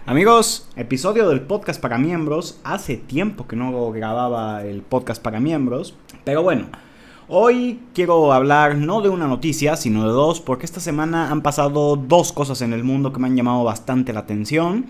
Amigos, episodio del podcast para miembros. Hace tiempo que no grababa el podcast para miembros, pero bueno, hoy quiero hablar no de una noticia, sino de dos, porque esta semana han pasado dos cosas en el mundo que me han llamado bastante la atención.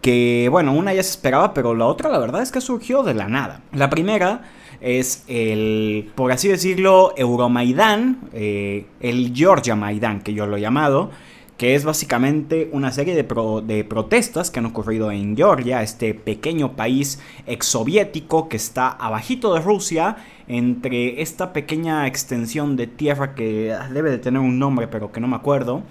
Que bueno, una ya se esperaba, pero la otra la verdad es que surgió de la nada. La primera es el, por así decirlo, Euromaidán, el Georgia Maidán que yo lo he llamado, que es básicamente una serie de protestas que han ocurrido en Georgia, este pequeño país exsoviético que está abajito de Rusia, entre esta pequeña extensión de tierra que debe de tener un nombre pero que no me acuerdo,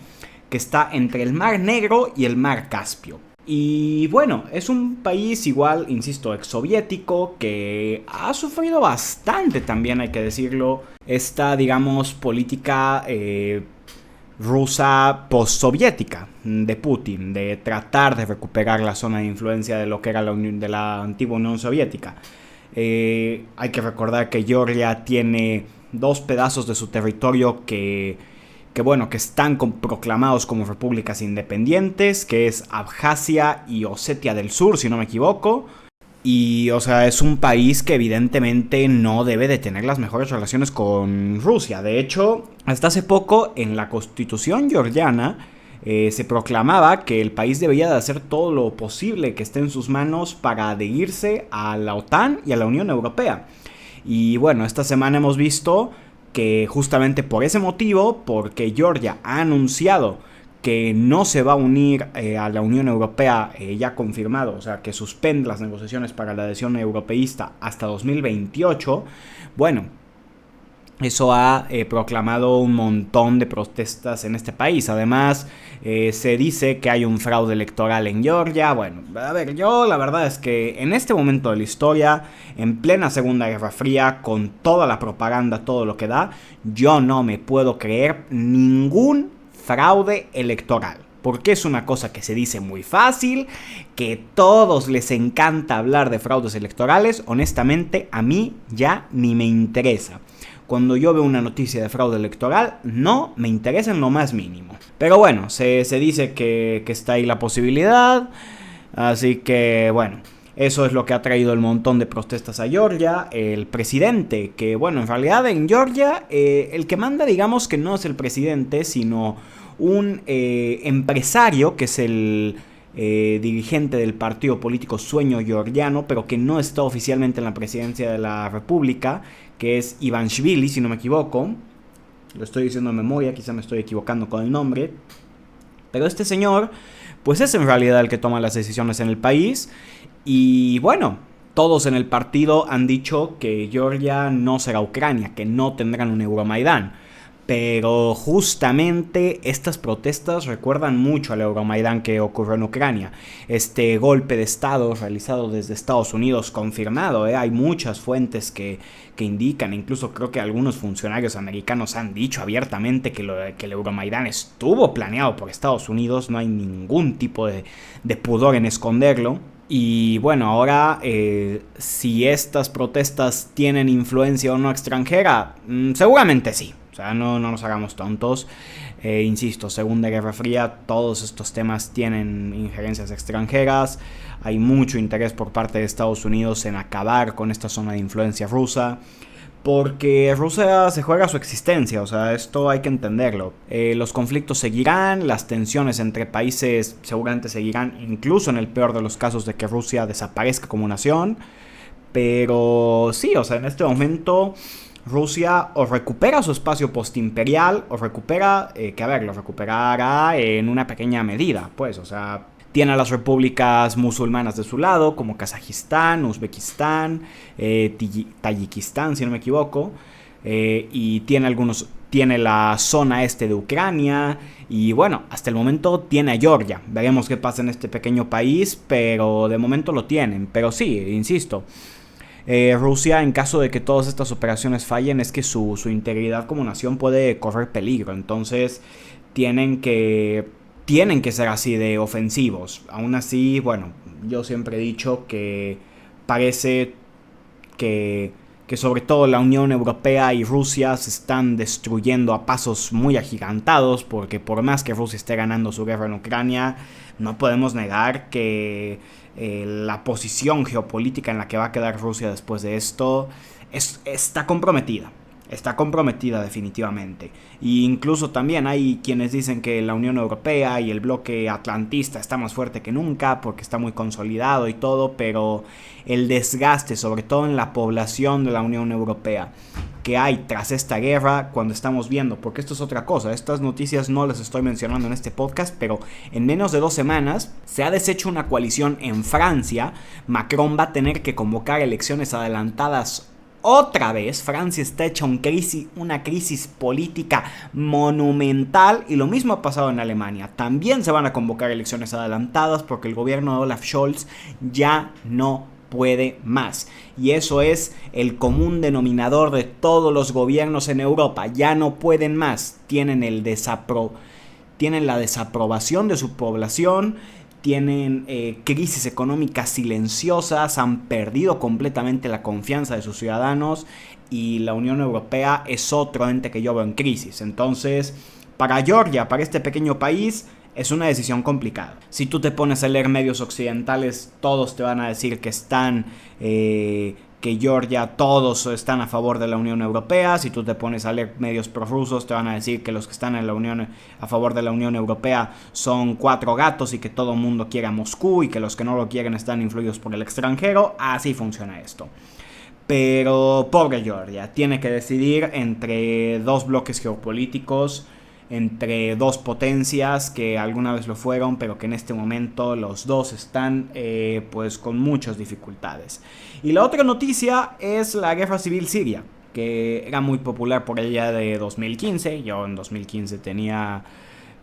que está entre el Mar Negro y el Mar Caspio. Y bueno, es un país igual, insisto, exsoviético que ha sufrido bastante también, hay que decirlo, esta, digamos, política rusa postsoviética de Putin, de tratar de recuperar la zona de influencia de lo que era de la antigua Unión Soviética. Hay que recordar que Georgia tiene dos pedazos de su territorio que bueno, que están proclamados como repúblicas independientes, que es Abjasia y Osetia del Sur, si no me equivoco. Y, o sea, es un país que evidentemente no debe de tener las mejores relaciones con Rusia. De hecho, hasta hace poco, en la constitución georgiana, se proclamaba que el país debería de hacer todo lo posible que esté en sus manos para adherirse a la OTAN y a la Unión Europea. Y bueno, esta semana hemos visto que justamente por ese motivo, porque Georgia ha anunciado que no se va a unir a la Unión Europea ya confirmado, o sea, que suspende las negociaciones para la adhesión europeísta hasta 2028, bueno, eso ha proclamado un montón de protestas en este país. Además, se dice que hay un fraude electoral en Georgia. Bueno, a ver, yo la verdad es que en este momento de la historia, en plena Segunda Guerra Fría, con toda la propaganda, todo lo que da, yo no me puedo creer ningún fraude electoral. Porque es una cosa que se dice muy fácil, que todos les encanta hablar de fraudes electorales. Honestamente, a mí ya ni me interesa. Cuando yo veo una noticia de fraude electoral, no me interesa en lo más mínimo. Pero bueno, se dice que está ahí la posibilidad. Así que bueno, eso es lo que ha traído el montón de protestas a Georgia. El presidente, que bueno, en realidad en Georgia el que manda, digamos que no es el presidente, sino un empresario que es el dirigente del partido político Sueño Georgiano, pero que no está oficialmente en la presidencia de la república, que es Ivanishvili, si no me equivoco. Lo estoy diciendo de memoria, quizá me estoy equivocando con el nombre. Pero este señor, pues es en realidad el que toma las decisiones en el país. Y bueno, todos en el partido han dicho que Georgia no será Ucrania, que no tendrán un Euromaidán. Pero justamente estas protestas recuerdan mucho al Euromaidán que ocurrió en Ucrania. Este golpe de estado realizado desde Estados Unidos confirmado. Hay muchas fuentes que indican, incluso creo que algunos funcionarios americanos han dicho abiertamente que el Euromaidán estuvo planeado por Estados Unidos. No hay ningún tipo de pudor en esconderlo. Y bueno, ahora si estas protestas tienen influencia o no extranjera, seguramente sí. O sea, no nos hagamos tontos. Insisto, Segunda Guerra Fría, todos estos temas tienen injerencias extranjeras. Hay mucho interés por parte de Estados Unidos en acabar con esta zona de influencia rusa. Porque Rusia se juega su existencia, o sea, esto hay que entenderlo. Los conflictos seguirán, las tensiones entre países seguramente seguirán, incluso en el peor de los casos de que Rusia desaparezca como nación. Pero sí, o sea, en este momento Rusia o recupera su espacio postimperial o recupera, lo recuperará en una pequeña medida, pues, o sea, tiene a las repúblicas musulmanas de su lado, como Kazajistán, Uzbekistán, Tayikistán, si no me equivoco, y tiene la zona este de Ucrania, y bueno, hasta el momento tiene a Georgia. Veremos qué pasa en este pequeño país, pero de momento lo tienen. Pero sí, insisto, Rusia, en caso de que todas estas operaciones fallen, es que su integridad como nación puede correr peligro. Entonces tienen que ser así de ofensivos. Aún así, bueno, yo siempre he dicho que parece que que sobre todo la Unión Europea y Rusia se están destruyendo a pasos muy agigantados, porque por más que Rusia esté ganando su guerra en Ucrania, no podemos negar que la posición geopolítica en la que va a quedar Rusia después de esto está comprometida. Está comprometida definitivamente. E incluso también hay quienes dicen que la Unión Europea y el bloque atlantista está más fuerte que nunca porque está muy consolidado y todo, pero el desgaste, sobre todo en la población de la Unión Europea, que hay tras esta guerra, cuando estamos viendo, porque esto es otra cosa, estas noticias no las estoy mencionando en este podcast, pero en menos de 2 semanas se ha deshecho una coalición en Francia. Macron va a tener que convocar elecciones adelantadas otra vez. Francia está hecha una crisis política monumental, y lo mismo ha pasado en Alemania. También se van a convocar elecciones adelantadas porque el gobierno de Olaf Scholz ya no puede más. Y eso es el común denominador de todos los gobiernos en Europa. Ya no pueden más. Tienen la desaprobación de su población. Tienen crisis económicas silenciosas, han perdido completamente la confianza de sus ciudadanos, y la Unión Europea es otro ente que yo veo en crisis. Entonces, para Georgia, para este pequeño país, es una decisión complicada. Si tú te pones a leer medios occidentales, todos te van a decir que que Georgia, todos están a favor de la Unión Europea. Si tú te pones a leer medios prorrusos, te van a decir que los que están a favor de la Unión Europea son 4 gatos y que todo el mundo quiere a Moscú, y que los que no lo quieren están influidos por el extranjero. Así funciona esto. Pero pobre Georgia, tiene que decidir entre 2 bloques geopolíticos, entre 2 potencias que alguna vez lo fueron, pero que en este momento los 2 están pues con muchas dificultades. Y la otra noticia es la guerra civil siria, que era muy popular por allá de 2015. Yo en 2015 tenía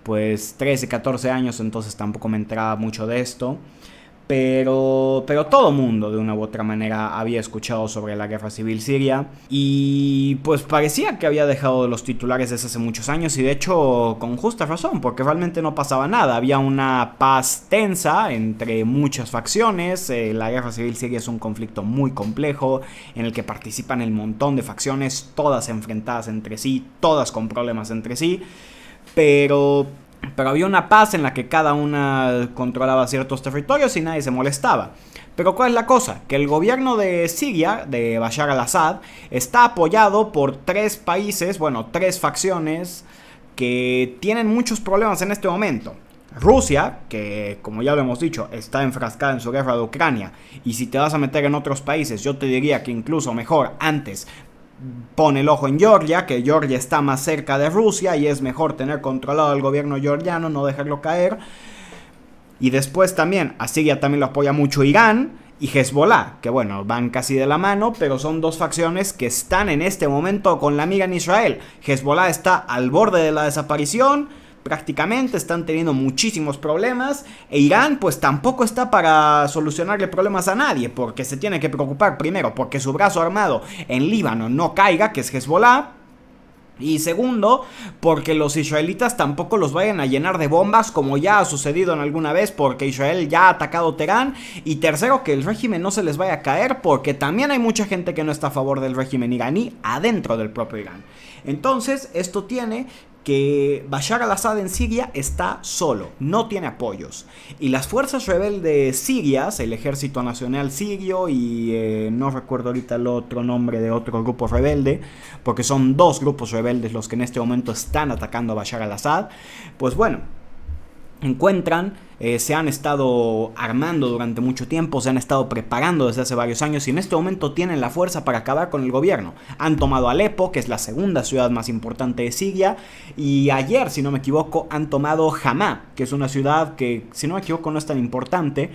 pues 13, 14 años, entonces tampoco me enteraba mucho de esto. Pero todo mundo de una u otra manera había escuchado sobre la guerra civil siria, y pues parecía que había dejado los titulares desde hace muchos años, y de hecho con justa razón, porque realmente no pasaba nada. Había una paz tensa entre muchas facciones. La guerra civil siria es un conflicto muy complejo en el que participan un montón de facciones, todas enfrentadas entre sí, todas con problemas entre sí, pero había una paz en la que cada una controlaba ciertos territorios y nadie se molestaba. Pero ¿cuál es la cosa? Que el gobierno de Siria, de Bashar al-Assad, está apoyado por 3 países, 3 facciones que tienen muchos problemas en este momento. Rusia, que como ya lo hemos dicho, está enfrascada en su guerra de Ucrania, y si te vas a meter en otros países, yo te diría que incluso mejor antes pone el ojo en Georgia, que Georgia está más cerca de Rusia y es mejor tener controlado al gobierno georgiano, no dejarlo caer. Y después también a Siria también lo apoya mucho Irán y Hezbollah, que van casi de la mano, pero son 2 facciones que están en este momento con la mira en Israel. Hezbollah está al borde de la desaparición, prácticamente están teniendo muchísimos problemas, e Irán pues tampoco está para solucionarle problemas a nadie, porque se tiene que preocupar primero porque su brazo armado en Líbano no caiga, que es Hezbollah, y segundo, porque los israelitas tampoco los vayan a llenar de bombas como ya ha sucedido en alguna vez, porque Israel ya ha atacado Teherán. Y tercero, que el régimen no se les vaya a caer, porque también hay mucha gente que no está a favor del régimen iraní adentro del propio Irán. Entonces esto tiene que Bashar al-Assad en Siria está solo, no tiene apoyos. Y las fuerzas rebeldes sirias, el Ejército Nacional Sirio y no recuerdo ahorita el otro nombre de otro grupo rebelde, porque son 2 grupos rebeldes los que en este momento están atacando a Bashar al-Assad, pues se han estado armando durante mucho tiempo, se han estado preparando desde hace varios años, y en este momento tienen la fuerza para acabar con el gobierno. Han tomado Alepo, que es la segunda ciudad más importante de Siria, y ayer, si no me equivoco, han tomado Hamá, que es una ciudad que, si no me equivoco, no es tan importante,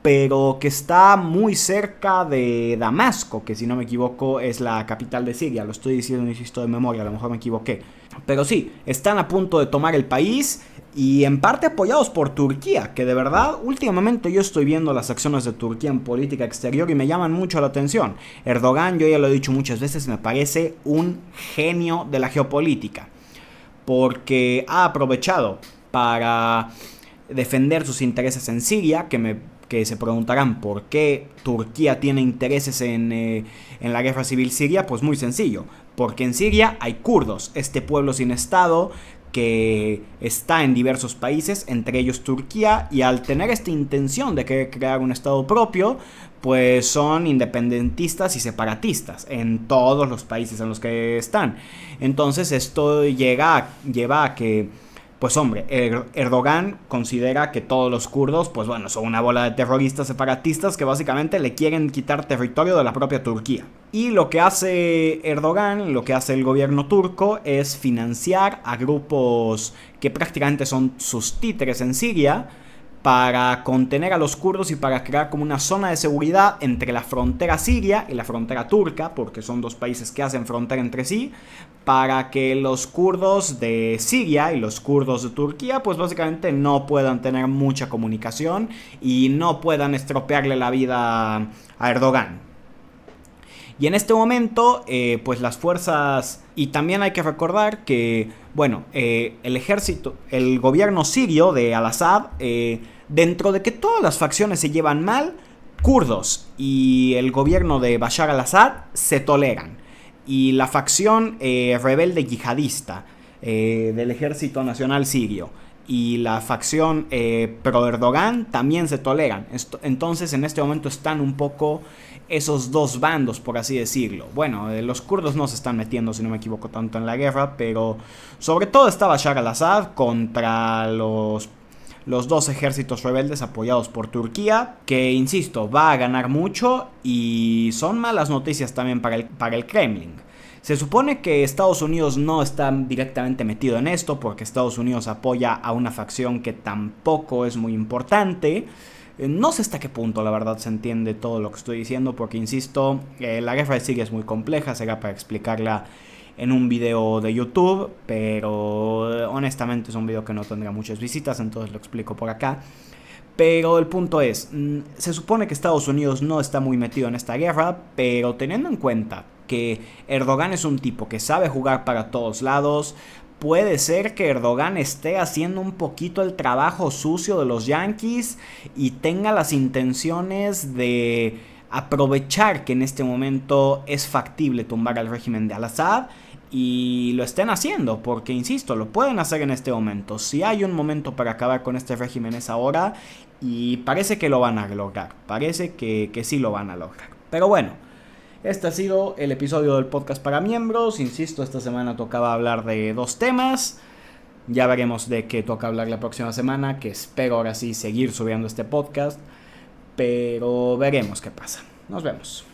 pero que está muy cerca de Damasco, que si no me equivoco es la capital de Siria. Lo estoy diciendo, insisto, de memoria, a lo mejor me equivoqué. Pero sí, están a punto de tomar el país, y en parte apoyados por Turquía, que de verdad últimamente yo estoy viendo las acciones de Turquía en política exterior y me llaman mucho la atención. Erdogan, yo ya lo he dicho muchas veces, me parece un genio de la geopolítica, porque ha aprovechado para defender sus intereses en Siria, que que se preguntarán por qué Turquía tiene intereses en la guerra civil siria, pues muy sencillo, porque en Siria hay kurdos, este pueblo sin estado que está en diversos países, entre ellos Turquía, y al tener esta intención de querer crear un estado propio, pues son independentistas y separatistas en todos los países en los que están. Entonces esto lleva a que, pues hombre, Erdogan considera que todos los kurdos, pues bueno, son una bola de terroristas separatistas que básicamente le quieren quitar territorio de la propia Turquía. Y lo que hace Erdogan, lo que hace el gobierno turco es financiar a grupos que prácticamente son sus títeres en Siria para contener a los kurdos y para crear como una zona de seguridad entre la frontera siria y la frontera turca, porque son dos países que hacen frontera entre sí, para que los kurdos de Siria y los kurdos de Turquía pues básicamente no puedan tener mucha comunicación y no puedan estropearle la vida a Erdogan. Y en este momento, pues las fuerzas... Y también hay que recordar que, bueno, el ejército, el gobierno sirio de Al-Assad, dentro de que todas las facciones se llevan mal, kurdos y el gobierno de Bashar al-Assad se toleran. Y la facción rebelde yihadista del ejército nacional sirio y la facción pro-Erdogan también se toleran. Entonces en este momento están un poco esos dos bandos, por así decirlo. Bueno, los kurdos no se están metiendo, si no me equivoco, tanto en la guerra, pero sobre todo está Bashar al-Assad contra los dos ejércitos rebeldes apoyados por Turquía, que insisto, va a ganar mucho y son malas noticias también para el Kremlin. Se supone que Estados Unidos no está directamente metido en esto porque Estados Unidos apoya a una facción que tampoco es muy importante. No sé hasta qué punto la verdad se entiende todo lo que estoy diciendo porque insisto, la guerra de Siria es muy compleja, será para explicarla en un video de YouTube, pero honestamente es un video que no tendrá muchas visitas, entonces lo explico por acá. Pero el punto es, se supone que Estados Unidos no está muy metido en esta guerra, pero teniendo en cuenta que Erdogan es un tipo que sabe jugar para todos lados, puede ser que Erdogan esté haciendo un poquito el trabajo sucio de los yanquis y tenga las intenciones de aprovechar que en este momento es factible tumbar al régimen de Al-Assad y lo estén haciendo, porque insisto, lo pueden hacer en este momento. Si hay un momento para acabar con este régimen es ahora y parece que lo van a lograr, parece que sí lo van a lograr. Pero bueno, este ha sido el episodio del podcast para miembros. Insisto, esta semana tocaba hablar de 2 temas. Ya veremos de qué toca hablar la próxima semana, que espero ahora sí seguir subiendo este podcast. Pero veremos qué pasa. Nos vemos.